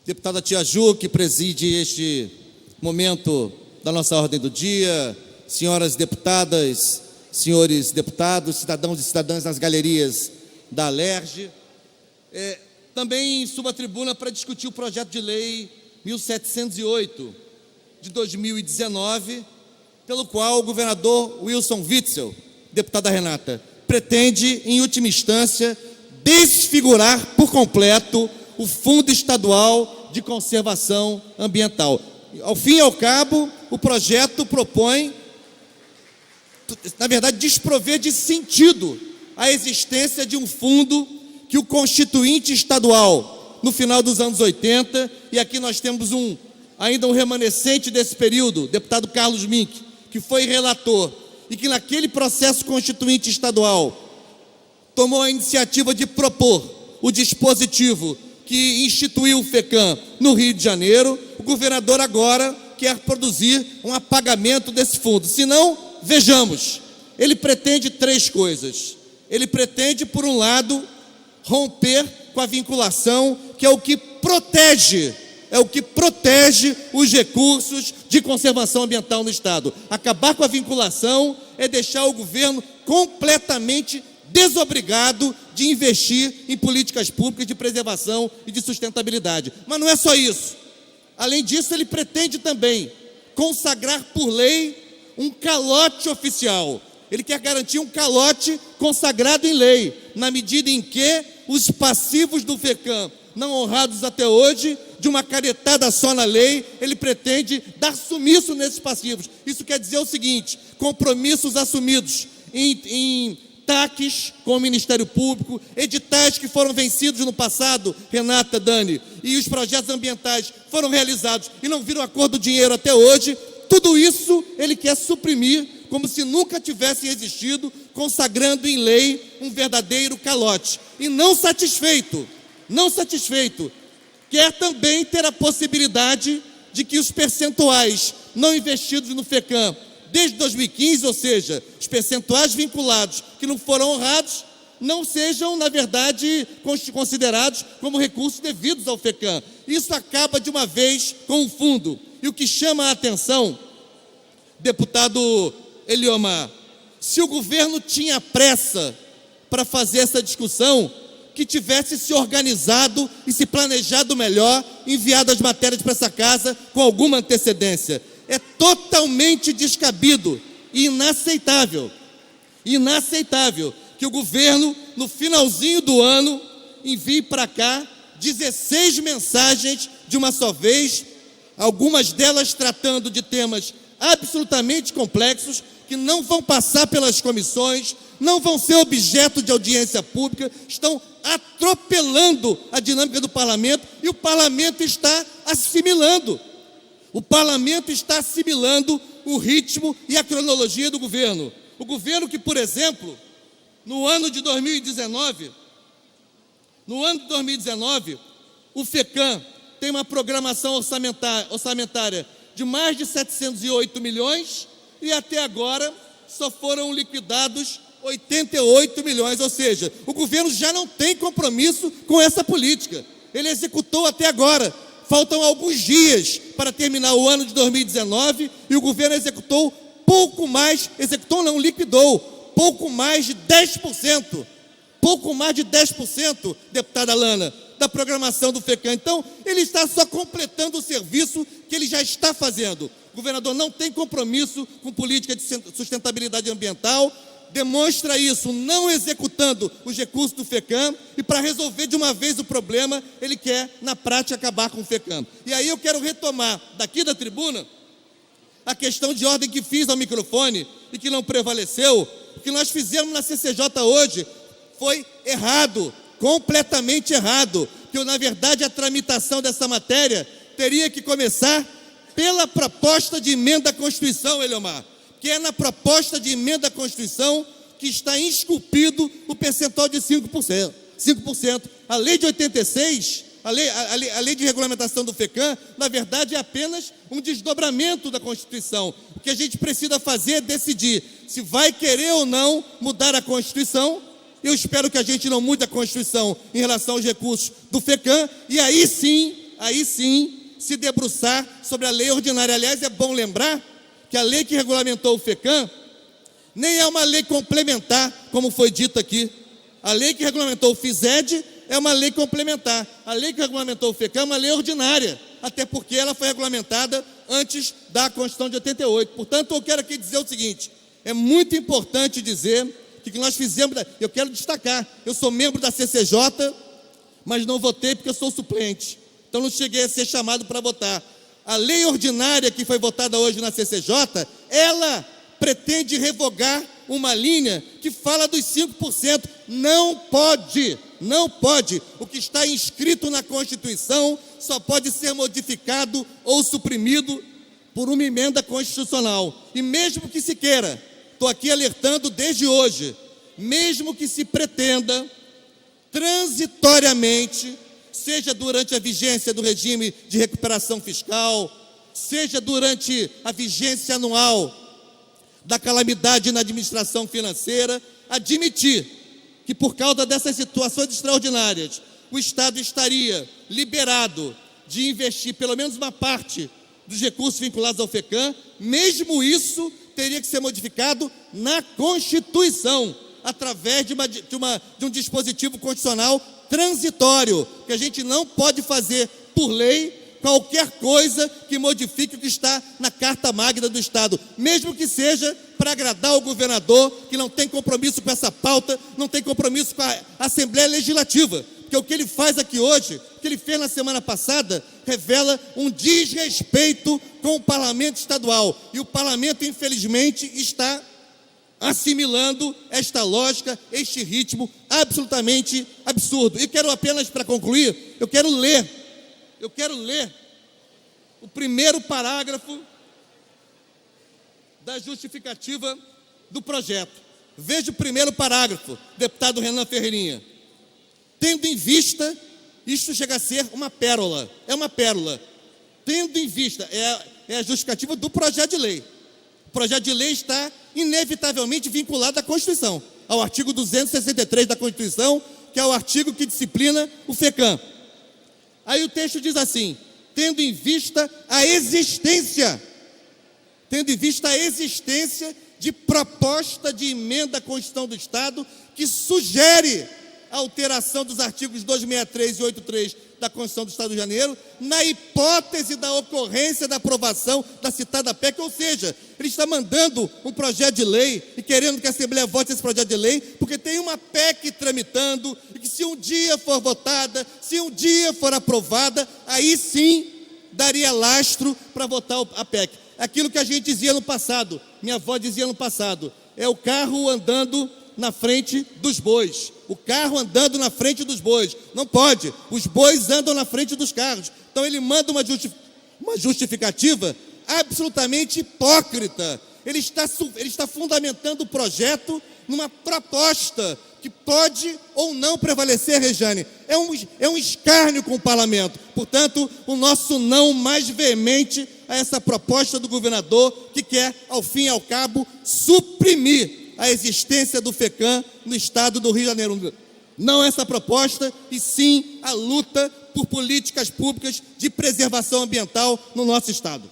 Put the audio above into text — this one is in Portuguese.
Deputada Tia Ju, que preside este momento da nossa ordem do dia, senhoras deputadas, senhores deputados, cidadãos e cidadãs nas galerias da Alerj. Também subo à tribuna para discutir o projeto de lei 1708 de 2019, pelo qual o governador Wilson Witzel, deputada Renata, pretende, em última instância, desfigurar por completo o Fundo Estadual de Conservação Ambiental. Ao fim e ao cabo, o projeto propõe, na verdade, desprover de sentido a existência de um fundo que o constituinte estadual, no final dos anos 80, e aqui nós temos ainda um remanescente desse período, deputado Carlos Mink, que foi relator, e que naquele processo constituinte estadual tomou a iniciativa de propor o dispositivo que instituiu o FECAM no Rio de Janeiro. O governador agora quer produzir um apagamento desse fundo. Se não, vejamos, ele pretende três coisas. Ele pretende, por um lado, romper com a vinculação, que é o que protege os recursos de conservação ambiental no Estado. Acabar com a vinculação é deixar o governo completamente desobrigado de investir em políticas públicas de preservação e de sustentabilidade. Mas não é só isso. Além disso, ele pretende também consagrar por lei um calote oficial. Ele quer garantir um calote consagrado em lei, na medida em que os passivos do FECAM, não honrados até hoje, de uma canetada só na lei, ele pretende dar sumiço nesses passivos. Isso quer dizer o seguinte: compromissos assumidos em TACs com o Ministério Público, editais que foram vencidos no passado, Renata, Dani, e os projetos ambientais foram realizados e não viram a cor do dinheiro até hoje. Tudo isso ele quer suprimir, como se nunca tivesse existido, consagrando em lei um verdadeiro calote. E não satisfeito, quer também ter a possibilidade de que os percentuais não investidos no FECAM desde 2015, ou seja, os percentuais vinculados que não foram honrados, não sejam, na verdade, considerados como recursos devidos ao FECAM. Isso acaba de uma vez com o fundo. E o que chama a atenção, deputado Eliomar, se o governo tinha pressa para fazer essa discussão, que tivesse se organizado e se planejado melhor, enviado as matérias para essa casa com alguma antecedência. É totalmente descabido e inaceitável que o governo, no finalzinho do ano, envie para cá 16 mensagens de uma só vez, algumas delas tratando de temas absolutamente complexos, que não vão passar pelas comissões, não vão ser objeto de audiência pública, estão atropelando a dinâmica do parlamento, e o parlamento está assimilando. O parlamento está assimilando o ritmo e a cronologia do governo. O governo que, por exemplo, no ano de 2019, o FECAM tem uma programação orçamentária de mais de 708 milhões e até agora só foram liquidados 88 milhões, ou seja, o governo já não tem compromisso com essa política. Ele executou até agora. Faltam alguns dias para terminar o ano de 2019 e o governo liquidou pouco mais de 10%, deputada Lana, da programação do FECAM. Então, ele está só completando o serviço que ele já está fazendo. O governador não tem compromisso com política de sustentabilidade ambiental, demonstra isso não executando os recursos do FECAM, e para resolver de uma vez o problema, ele quer, na prática, acabar com o FECAM. E aí eu quero retomar, daqui da tribuna, a questão de ordem que fiz ao microfone e que não prevaleceu. O que nós fizemos na CCJ hoje foi errado, completamente errado, que na verdade a tramitação dessa matéria teria que começar pela proposta de emenda à Constituição, Eliomar, que é na proposta de emenda à Constituição que está esculpido o percentual de 5%. A lei de 86, a lei de regulamentação do FECAM, na verdade é apenas um desdobramento da Constituição. O que a gente precisa fazer é decidir se vai querer ou não mudar a Constituição. Eu espero que a gente não mude a Constituição em relação aos recursos do FECAM, e aí sim se debruçar sobre a lei ordinária. Aliás, é bom lembrar que a lei que regulamentou o FECAM nem é uma lei complementar, como foi dito aqui. A lei que regulamentou o FISED é uma lei complementar. A lei que regulamentou o FECAM é uma lei ordinária, até porque ela foi regulamentada antes da Constituição de 88. Portanto, eu quero aqui dizer o seguinte: é muito importante dizer que nós fizemos. Eu quero destacar, eu sou membro da CCJ, mas não votei porque eu sou suplente. Então não cheguei a ser chamado para votar. A lei ordinária que foi votada hoje na CCJ, ela pretende revogar uma linha que fala dos 5%. Não pode. O que está inscrito na Constituição só pode ser modificado ou suprimido por uma emenda constitucional. E mesmo que se queira, estou aqui alertando desde hoje, mesmo que se pretenda transitoriamente, seja durante a vigência do regime de recuperação fiscal, seja durante a vigência anual da calamidade na administração financeira, admitir que por causa dessas situações extraordinárias, o Estado estaria liberado de investir pelo menos uma parte dos recursos vinculados ao FECAM. Mesmo isso teria que ser modificado na Constituição, através de um dispositivo constitucional transitório, que a gente não pode fazer por lei qualquer coisa que modifique o que está na Carta Magna do Estado, mesmo que seja para agradar o governador, que não tem compromisso com essa pauta, não tem compromisso com a Assembleia Legislativa, porque o que ele faz aqui hoje, o que ele fez na semana passada, revela um desrespeito com o parlamento estadual, e o parlamento, infelizmente, está assimilando esta lógica, este ritmo absolutamente absurdo. E quero apenas, para concluir, eu quero ler o primeiro parágrafo da justificativa do projeto. Veja o primeiro parágrafo, deputado Renan Ferreirinha. Tendo em vista, isto chega a ser uma pérola, é uma pérola. Tendo em vista, é a justificativa do projeto de lei. O projeto de lei está inevitavelmente vinculado à Constituição, ao artigo 263 da Constituição, que é o artigo que disciplina o FECAM. Aí o texto diz assim: tendo em vista a existência de proposta de emenda à Constituição do Estado que sugere a alteração dos artigos 263 e 83 da Constituição do Estado do Rio de Janeiro, na hipótese da ocorrência da aprovação da citada PEC. Ou seja, ele está mandando um projeto de lei e querendo que a Assembleia vote esse projeto de lei, porque tem uma PEC tramitando, e que se um dia for votada, se um dia for aprovada, aí sim daria lastro para votar a PEC. Aquilo que a gente dizia no passado, minha avó dizia no passado, é o carro andando na frente dos bois. O carro andando na frente dos bois. Não pode. Os bois andam na frente dos carros. Então ele manda uma justificativa absolutamente hipócrita. Ele está fundamentando o projeto numa proposta que pode ou não prevalecer, Rejane. É um escárnio com o parlamento. Portanto, o nosso não mais veemente a essa proposta do governador, que quer, ao fim e ao cabo, suprimir a existência do FECAM no estado do Rio de Janeiro. Não essa proposta, e sim a luta por políticas públicas de preservação ambiental no nosso estado.